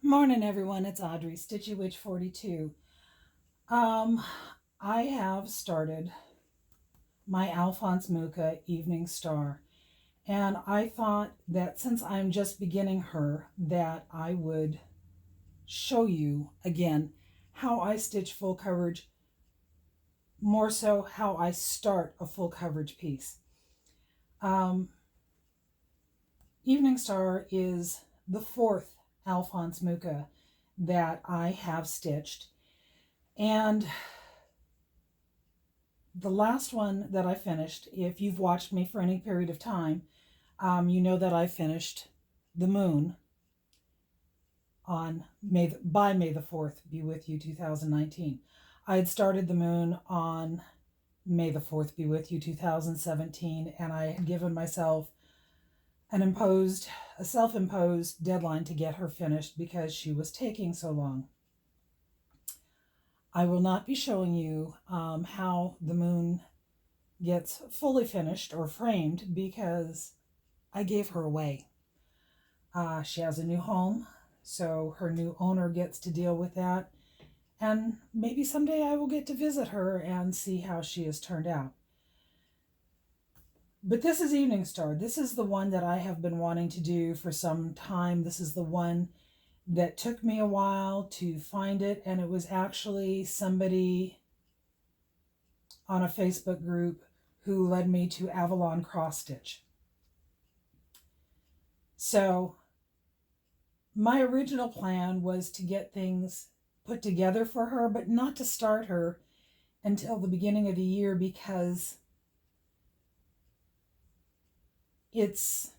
Morning, everyone. It's Audrey, Stitchy Witch 42. Um, I have started my Alphonse Mucha Evening Star, and I thought that since I'm just beginning her, that I would show you again how I stitch full coverage, more so how I start a full coverage piece. Evening Star is the fourth Alphonse Mucha that I have stitched. And the last one that I finished, if you've watched me for any period of time, you know that I finished the moon on by May the 4th, be with you 2019. I had started the moon on May the 4th, be with you 2017, and I had given myself a self-imposed deadline to get her finished because she was taking so long. I will not be showing you how the moon gets fully finished or framed because I gave her away. She has a new home, so her new owner gets to deal with that. And maybe someday I will get to visit her and see how she has turned out. But this is Evening Star. This is the one that I have been wanting to do for some time. This is the one that took me a while to find it, and it was actually somebody on a Facebook group who led me to Avalon Cross Stitch. So my original plan was to get things put together for her, but not to start her until the beginning of the year because it's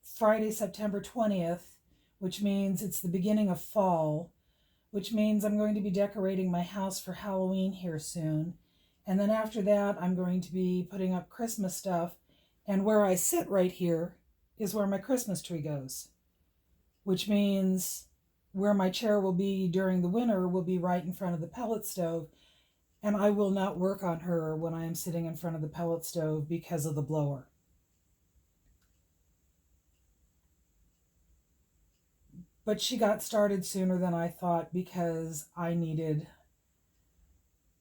Friday, September 20th, which means it's the beginning of fall, which means I'm going to be decorating my house for Halloween here soon. And then after that, I'm going to be putting up Christmas stuff. And where I sit right here is where my Christmas tree goes, which means where my chair will be during the winter will be right in front of the pellet stove. And I will not work on her when I am sitting in front of the pellet stove because of the blower. But she got started sooner than I thought because I needed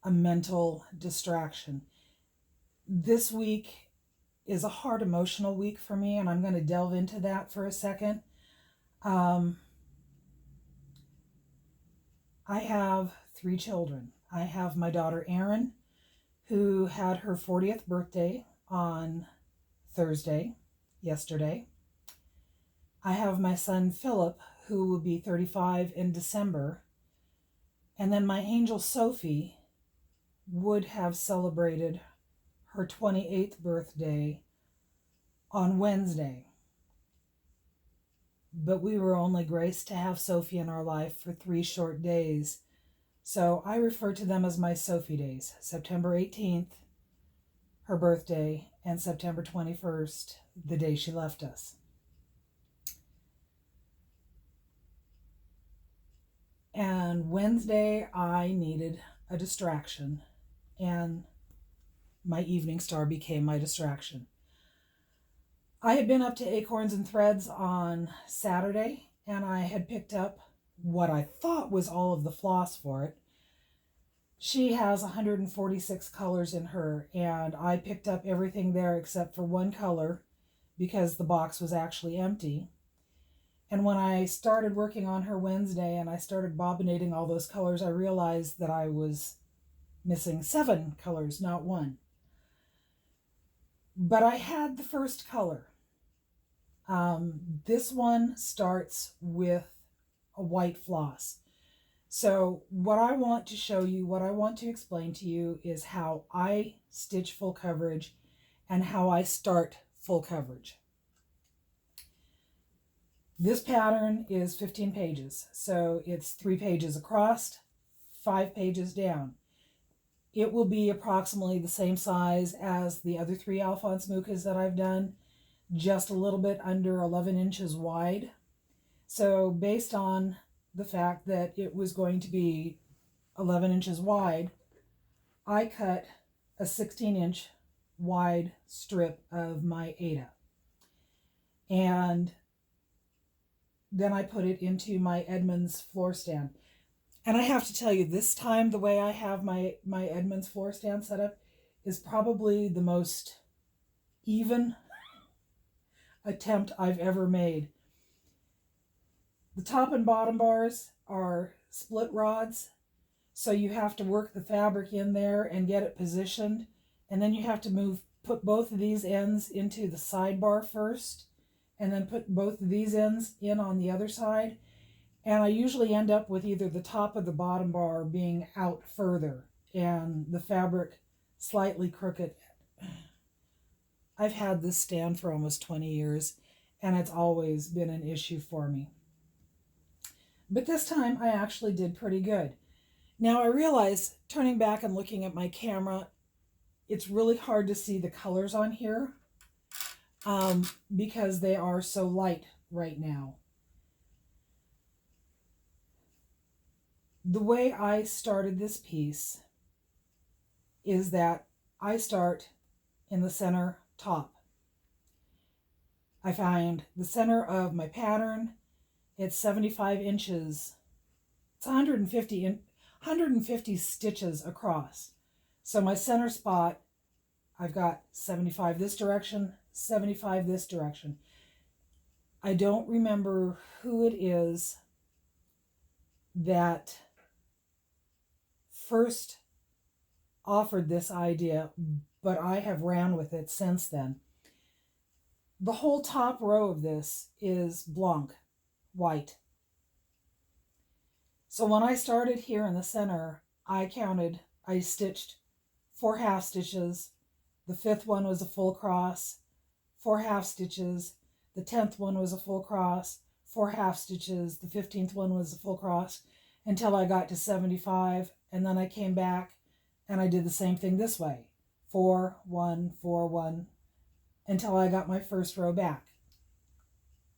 a mental distraction. This week is a hard emotional week for me, and I'm going to delve into that for a second. I have 3 children. I have my daughter Erin, who had her 40th birthday on Thursday, yesterday. I have my son Philip, who will be 35 in December. And then my angel Sophie would have celebrated her 28th birthday on Wednesday. But we were only graced to have Sophie in our life for 3 short days. So I refer to them as my Sophie days. September 18th, her birthday, and September 21st, the day she left us. And Wednesday, I needed a distraction, and my Evening Star became my distraction. I had been up to Acorns and Threads on Saturday, and I had picked up what I thought was all of the floss for it. She has 146 colors in her, and I picked up everything there except for one color because the box was actually empty. And when I started working on her Wednesday and I started bobbinating all those colors, I realized that I was missing 7 colors, not 1. But I had the first color. This one starts with a white floss. So what I want to show you, what I want to explain to you is how I stitch full coverage and how I start full coverage. This pattern is 15 pages, so it's 3 pages across, 5 pages down. It will be approximately the same size as the other 3 Alphonse Muchas that I've done, just a little bit under 11 inches wide. So based on the fact that it was going to be 11 inches wide, I cut a 16-inch wide strip of my Aida. And then I put it into my Edmunds floor stand. And I have to tell you, this time the way I have my Edmunds floor stand set up is probably the most even attempt I've ever made. The top and bottom bars are split rods, so you have to work the fabric in there and get it positioned, and then you have to put both of these ends into the sidebar first, and then put both of these ends in on the other side. And I usually end up with either the top or the bottom bar being out further and the fabric slightly crooked. I've had this stand for almost 20 years, and it's always been an issue for me. But this time I actually did pretty good. Now I realize, turning back and looking at my camera, it's really hard to see the colors on here because they are so light right now. The way I started this piece is that I start in the center top. I find the center of my pattern. It's 75 inches. It's 150 stitches across. So my center spot, I've got 75 this direction, 75 this direction. I don't remember who it is that first offered this idea, but I have ran with it since then. The whole top row of this is blanc, white. So when I started here in the center, I stitched 4 half stitches. The 5th one was a full cross, 4 half stitches. The 10th one was a full cross, 4 half stitches. The 15th one was a full cross until I got to 75. And then I came back and I did the same thing this way. 4, 1, 4, 1, until I got my first row back.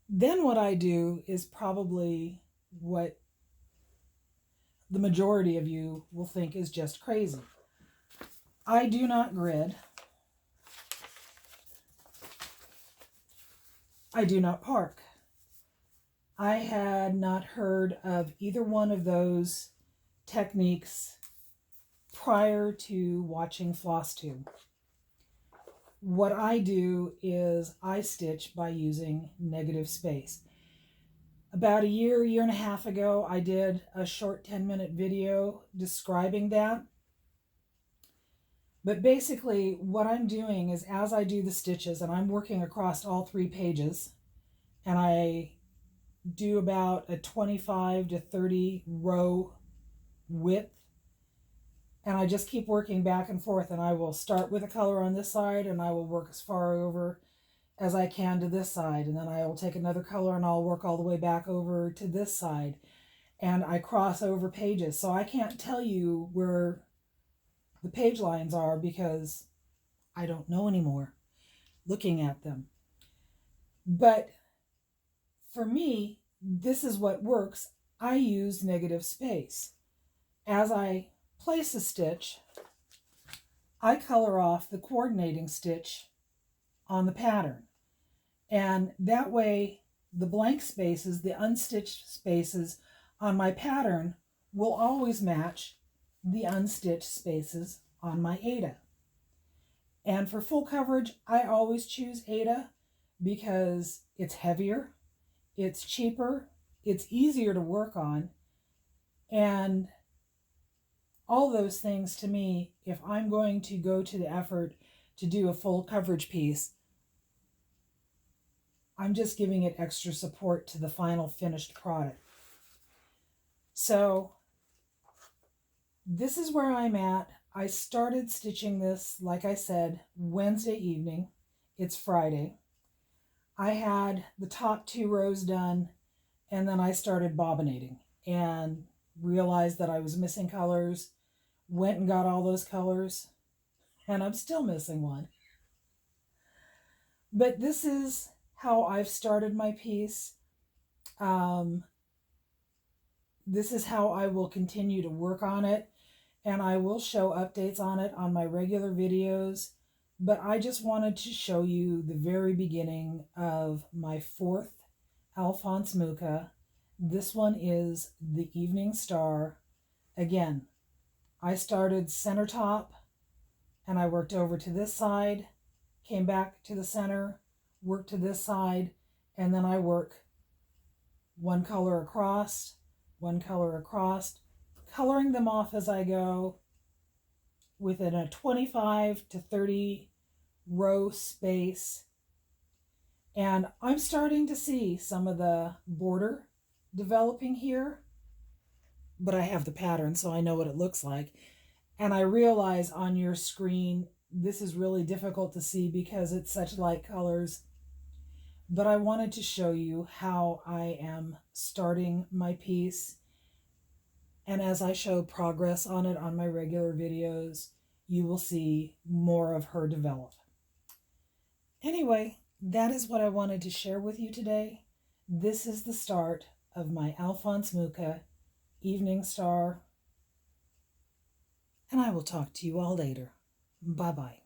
Then what I do is probably what the majority of you will think is just crazy. I do not grid. I do not park. I had not heard of either one of those techniques prior to watching FlossTube. What I do is I stitch by using negative space. About a year and a half ago, I did a short 10-minute video describing that. But basically what I'm doing is, as I do the stitches, and I'm working across all 3 pages, and I do about a 25 to 30 row width, and I just keep working back and forth, and I will start with a color on this side and I will work as far over as I can to this side, and then I will take another color and I'll work all the way back over to this side, and I cross over pages. So I can't tell you where the page lines are because I don't know anymore looking at them. But for me, this is what works. I use negative space. As I place a stitch, I color off the coordinating stitch on the pattern. And that way, the blank spaces, the unstitched spaces on my pattern will always match the unstitched spaces on my Aida. And for full coverage, I always choose Aida because it's heavier, it's cheaper, it's easier to work on, and all those things to me, if I'm going to go to the effort to do a full coverage piece, I'm just giving it extra support to the final finished product. So this is where I'm at. I started stitching this, like I said, Wednesday evening. It's Friday. I had the top 2 rows done, and then I started bobbinating and realized that I was missing colors, went and got all those colors, and I'm still missing one. But this is how I've started my piece. This is how I will continue to work on it, and I will show updates on it on my regular videos. But I just wanted to show you the very beginning of my 4th Alphonse Mucha. This one is the Evening Star. Again, I started center top and I worked over to this side, came back to the center, worked to this side, and then I work one color across, coloring them off as I go within a 25 to 30 row space. And I'm starting to see some of the border developing here, but I have the pattern, so I know what it looks like. And I realize on your screen, this is really difficult to see because it's such light colors. But I wanted to show you how I am starting my piece. And as I show progress on it on my regular videos, you will see more of her develop. Anyway, that is what I wanted to share with you today. This is the start of my Alphonse Mucha Evening Star. And I will talk to you all later. Bye-bye.